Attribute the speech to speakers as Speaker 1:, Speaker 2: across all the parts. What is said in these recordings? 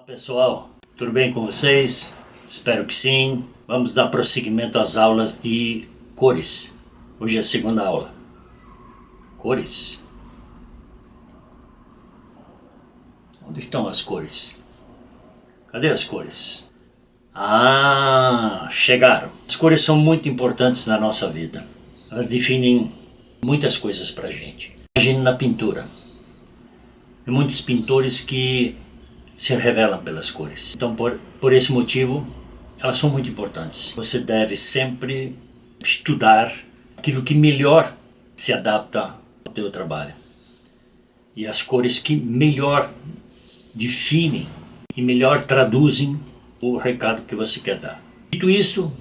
Speaker 1: Olá pessoal, tudo bem com vocês? Espero que sim. Vamos dar prosseguimento às aulas de cores. Hoje é a segunda aula. Cores? Onde estão as cores? Cadê as cores? Ah, chegaram. As cores são muito importantes na nossa vida. Elas definem muitas coisas pra gente. Imagine na pintura. Tem muitos pintores que se revelam pelas cores. Então, por esse motivo, elas são muito importantes. Você deve sempre estudar aquilo que melhor se adapta ao teu trabalho. E as cores que melhor definem e melhor traduzem o recado que você quer dar. Dito isso,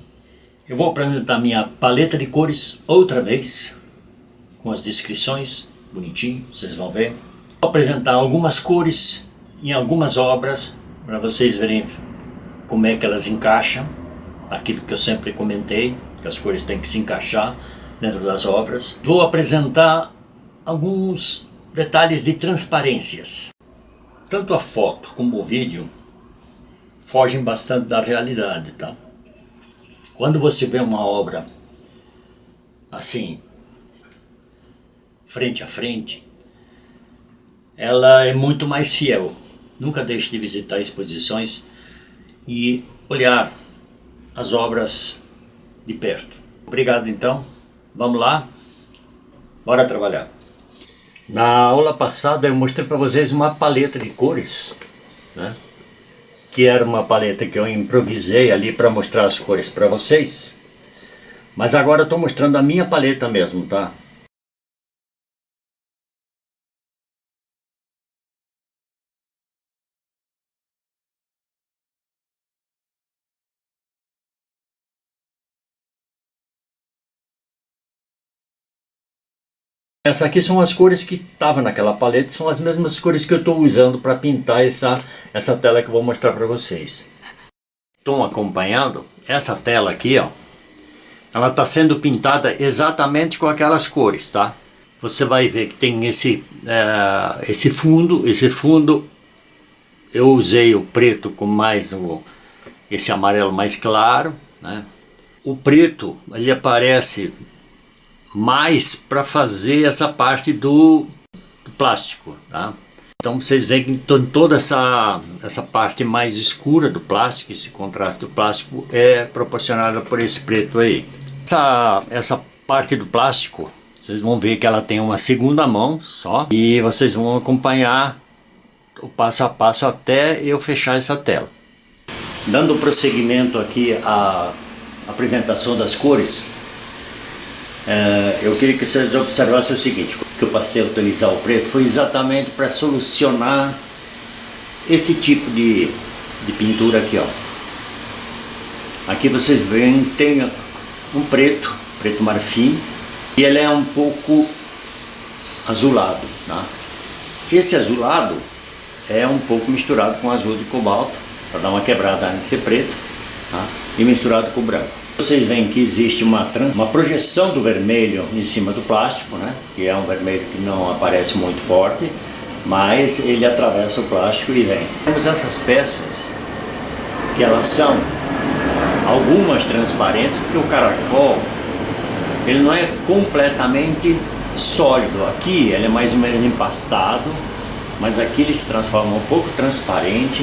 Speaker 1: eu vou apresentar minha paleta de cores outra vez, com as descrições, bonitinho, vocês vão ver. Vou apresentar algumas cores em algumas obras, para vocês verem como é que elas encaixam, aquilo que eu sempre comentei, que as cores têm que se encaixar dentro das obras. Vou apresentar alguns detalhes de transparências. Tanto a foto como o vídeo fogem bastante da realidade, tá? Quando você vê uma obra assim, frente a frente, ela é muito mais fiel. Nunca deixe de visitar exposições e olhar as obras de perto. Obrigado então, vamos lá, bora trabalhar. Na aula passada eu mostrei para vocês uma paleta de cores, né? Que era uma paleta que eu improvisei ali para mostrar as cores para vocês. Mas agora eu estou mostrando a minha paleta mesmo, tá? Essa aqui são as cores que estavam naquela paleta, são as mesmas cores que eu estou usando para pintar essa tela que eu vou mostrar para vocês. Estão acompanhando? Essa tela aqui, ó, ela está sendo pintada exatamente com aquelas cores, tá? Você vai ver que tem esse fundo eu usei o preto com mais esse amarelo mais claro, né? O preto, ele aparece mais para fazer essa parte do plástico, tá? Então vocês veem que toda essa parte mais escura do plástico, esse contraste do plástico é proporcionado por esse preto aí. Essa parte do plástico, vocês vão ver que ela tem uma segunda mão só, e vocês vão acompanhar o passo a passo até eu fechar essa tela. Dando prosseguimento aqui à apresentação das cores, eu queria que vocês observassem o seguinte, que eu passei a utilizar o preto foi exatamente para solucionar esse tipo de pintura aqui, ó. Aqui vocês veem, tem um preto marfim, e ele é um pouco azulado, tá? Esse azulado é um pouco misturado com azul de cobalto, para dar uma quebrada nesse preto, tá? E misturado com o branco. Vocês veem que existe uma projeção do vermelho em cima do plástico, né? Que é um vermelho que não aparece muito forte, mas ele atravessa o plástico e vem. Temos essas peças que elas são algumas transparentes, porque o caracol ele não é completamente sólido. Aqui ele é mais ou menos empastado, mas aqui ele se transforma um pouco transparente.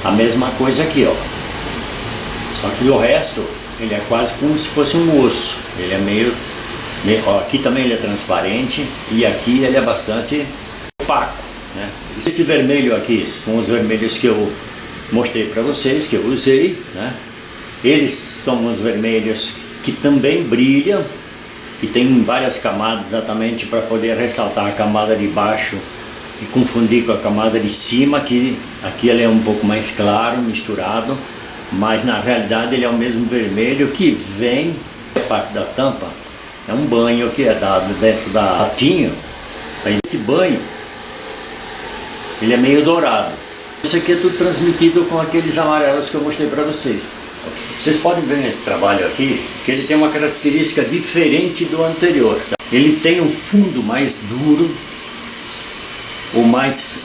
Speaker 1: A mesma coisa aqui, ó. Só que o resto ele é quase como se fosse um osso. Ele é meio ó, aqui também ele é transparente e aqui ele é bastante opaco, né? Esse vermelho aqui são os vermelhos que eu mostrei para vocês, que eu usei, né? Eles são os vermelhos que também brilham, que tem várias camadas exatamente para poder ressaltar a camada de baixo e confundir com a camada de cima, que aqui ele é um pouco mais claro, misturado. Mas na realidade ele é o mesmo vermelho que vem da parte da tampa. É um banho que é dado dentro da latinha. Esse banho ele é meio dourado. Isso aqui é tudo transmitido com aqueles amarelos que eu mostrei para vocês. Vocês podem ver nesse trabalho aqui que ele tem uma característica diferente do anterior, tá? Ele tem um fundo mais duro, ou mais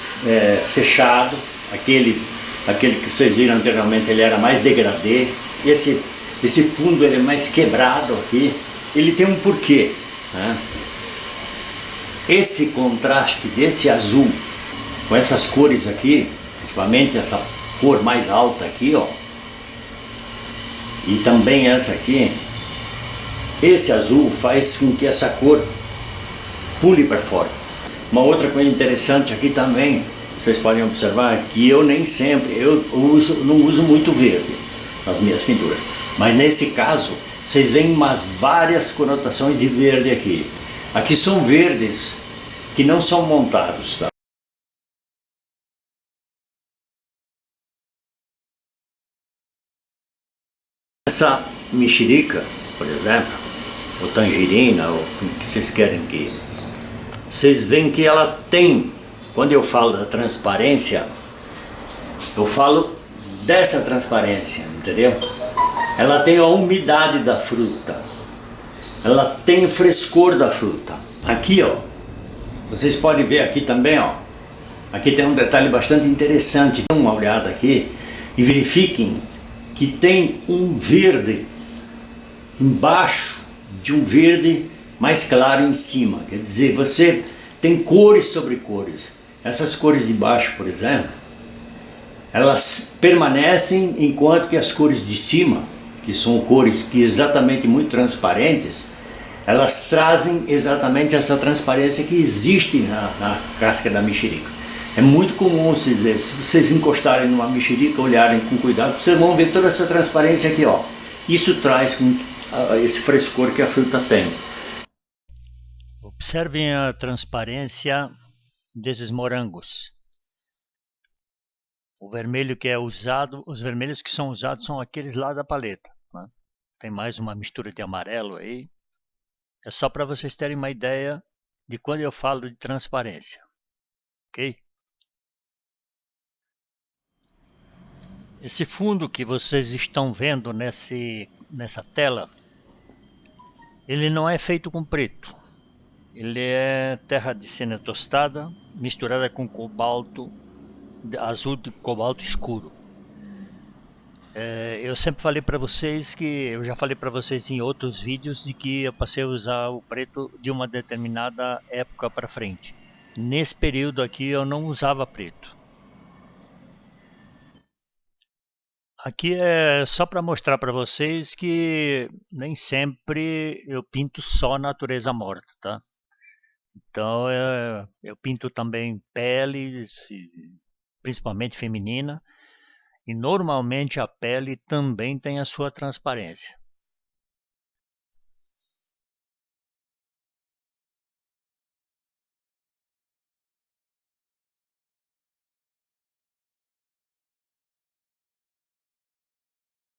Speaker 1: fechado. Aquele Aquele que vocês viram anteriormente, ele era mais degradê. Esse fundo ele é mais quebrado aqui. Ele tem um porquê, né? Esse contraste desse azul com essas cores aqui, principalmente essa cor mais alta aqui, ó, e também essa aqui, esse azul faz com que essa cor pule para fora. Uma outra coisa interessante aqui também, vocês podem observar que eu nem sempre, não uso muito verde nas minhas pinturas, mas nesse caso vocês veem umas várias conotações de verde aqui. Aqui são verdes que não são montados, tá? Essa mexerica, por exemplo, ou tangerina, ou o que vocês querem que... Vocês veem que ela tem, quando eu falo da transparência, eu falo dessa transparência, entendeu? Ela tem a umidade da fruta, ela tem o frescor da fruta. Aqui, ó, vocês podem ver aqui também, ó, aqui tem um detalhe bastante interessante. Dê uma olhada aqui e verifiquem que tem um verde embaixo de um verde mais claro em cima. Quer dizer, você tem cores sobre cores. Essas cores de baixo, por exemplo, elas permanecem, enquanto que as cores de cima, que são cores que exatamente muito transparentes, elas trazem exatamente essa transparência que existe na casca da mexerica. É muito comum vocês verem, se vocês encostarem numa mexerica, olharem com cuidado, vocês vão ver toda essa transparência aqui, ó. Isso traz esse frescor que a fruta tem.
Speaker 2: Observem a transparência desses morangos. O vermelho que é usado, os vermelhos que são usados são aqueles lá da paleta, né? Tem mais uma mistura de amarelo aí. É só para vocês terem uma ideia de quando eu falo de transparência, ok? Esse fundo que vocês estão vendo nessa tela, ele não é feito com preto. Ele é terra de cena tostada misturada com cobalto, azul de cobalto escuro. Eu sempre falei para vocês que, eu já falei para vocês em outros vídeos, de que eu passei a usar o preto de uma determinada época para frente. Nesse período aqui eu não usava preto. Aqui é só para mostrar para vocês que nem sempre eu pinto só natureza morta, tá? Então eu pinto também peles, principalmente feminina, e normalmente a pele também tem a sua transparência.